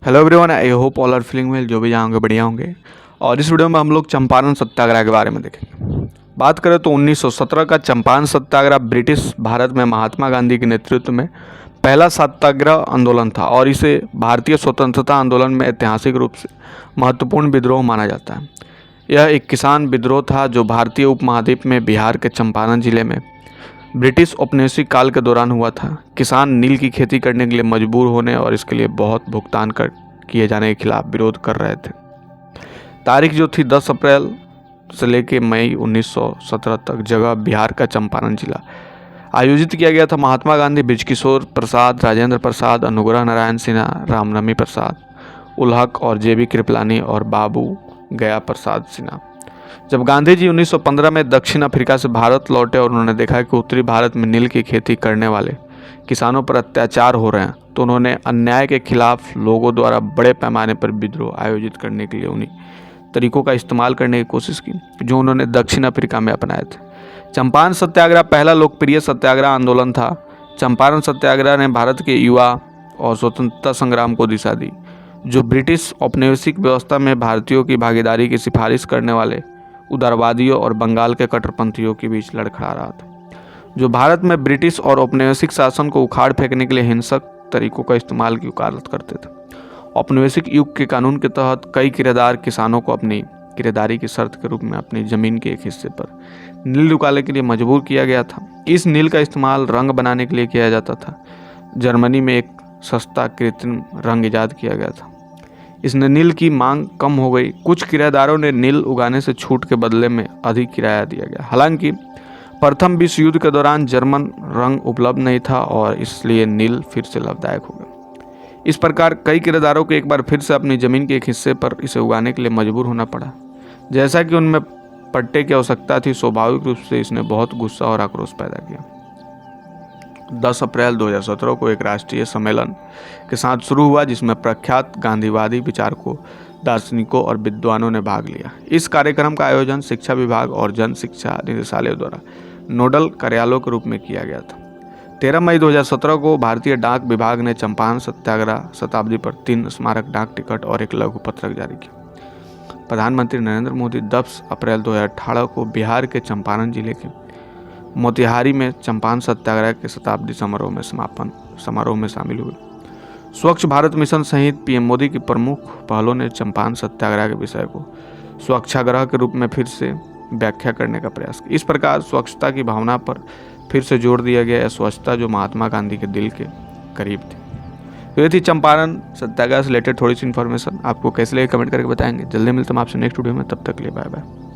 Hello everyone, I hope all are feeling well. जो भी यहाँ होंगे बढ़िया होंगे। और इस वीडियो में हम लोग चंपारण सत्याग्रह के बारे में देखेंगे। बात करें तो 1917 का चंपारण सत्याग्रह ब्रिटिश भारत में महात्मा गांधी के नेतृत्व में पहला सत्याग्रह आंदोलन था और इसे भारतीय स्वतंत्रता आंदोलन में ऐतिहासिक रूप से महत्वपूर्ण विद्रोह माना जाता है। यह एक किसान विद्रोह था जो भारतीय उपमहाद्वीप में बिहार के चंपारण जिले में ब्रिटिश औपनिवेशिक काल के दौरान हुआ था। किसान नील की खेती करने के लिए मजबूर होने और इसके लिए बहुत भुगतान कर किए जाने के खिलाफ विरोध कर रहे थे। तारीख जो थी 10 अप्रैल से लेकर मई 1917 तक, जगह बिहार का चंपारण जिला। आयोजित किया गया था महात्मा गांधी, बृजकिशोर प्रसाद, राजेंद्र प्रसाद, अनुग्रह नारायण सिन्हा, रामनमी प्रसाद, उल हक और जेबी कृपलानी और बाबू गया प्रसाद सिन्हा। जब गांधी जी 1915 में दक्षिण अफ्रीका से भारत लौटे और उन्होंने देखा कि उत्तरी भारत में नील की खेती करने वाले किसानों पर अत्याचार हो रहे हैं, तो उन्होंने अन्याय के खिलाफ लोगों द्वारा बड़े पैमाने पर विद्रोह आयोजित करने के लिए उन्हीं तरीकों का इस्तेमाल करने की कोशिश की जो उन्होंने दक्षिण अफ्रीका में अपनाए थे। चंपारण सत्याग्रह पहला लोकप्रिय सत्याग्रह आंदोलन था। चंपारण सत्याग्रह ने भारत के युवा और स्वतंत्रता संग्राम को दिशा दी, जो ब्रिटिश औपनिवेशिक व्यवस्था में भारतीयों की भागीदारी की सिफारिश करने वाले उदारवादियों और बंगाल के कट्टरपंथियों के बीच लड़खड़ा रहा था, जो भारत में ब्रिटिश और औपनिवेशिक शासन को उखाड़ फेंकने के लिए हिंसक तरीकों का इस्तेमाल की वकालत करते थे। औपनिवेशिक युग के कानून के तहत कई किराएदार किसानों को अपनी किराएदारी की शर्त के रूप में अपनी जमीन के एक हिस्से पर नील उगाने के लिए मजबूर किया गया था। इस नील का इस्तेमाल रंग बनाने के लिए किया जाता था। जर्मनी में एक सस्ता कृत्रिम रंग ईजाद किया गया था। इसने नील की मांग कम हो गई। कुछ किराएदारों ने नील उगाने से छूट के बदले में अधिक किराया दिया गया। हालांकि प्रथम विश्व युद्ध के दौरान जर्मन रंग उपलब्ध नहीं था और इसलिए नील फिर से लाभदायक हो गया। इस प्रकार कई किराएदारों को एक बार फिर से अपनी जमीन के एक हिस्से पर इसे उगाने के लिए मजबूर होना पड़ा। जैसा कि उनमें पट्टे की आवश्यकता थी, स्वाभाविक रूप से इसने बहुत गुस्सा और आक्रोश पैदा किया। 10 अप्रैल 2017 को एक राष्ट्रीय सम्मेलन के साथ शुरू हुआ, जिसमें प्रख्यात गांधीवादी विचारकों, दार्शनिकों और विद्वानों ने भाग लिया। इस कार्यक्रम का आयोजन शिक्षा विभाग और जन शिक्षा निदेशालय द्वारा नोडल कार्यालयों के रूप में किया गया था। 13 मई 2017 को भारतीय डाक विभाग ने चंपारण सत्याग्रह शताब्दी पर 3 स्मारक डाक टिकट और एक लघु पत्रक जारी किया। प्रधानमंत्री नरेंद्र मोदी 10 अप्रैल 2018 को बिहार के चंपारण जिले के मोतिहारी में चंपारण सत्याग्रह के शताब्दी समारोह में शामिल हुए। स्वच्छ भारत मिशन सहित पीएम मोदी की प्रमुख पहलों ने चंपारण सत्याग्रह के विषय को स्वच्छाग्रह के रूप में फिर से व्याख्या करने का प्रयास किया। इस प्रकार स्वच्छता की भावना पर फिर से जोर दिया गया, स्वच्छता जो महात्मा गांधी के दिल के करीब थी। तो ये थी चंपारण सत्याग्रह से रिलेटेड थोड़ी सी इन्फॉर्मेशन। आपको कैसे लगे कमेंट करके बताएंगे। जल्दी मिलते हैं आपसे नेक्स्ट वीडियो में, तब तक के लिए बाय बाय।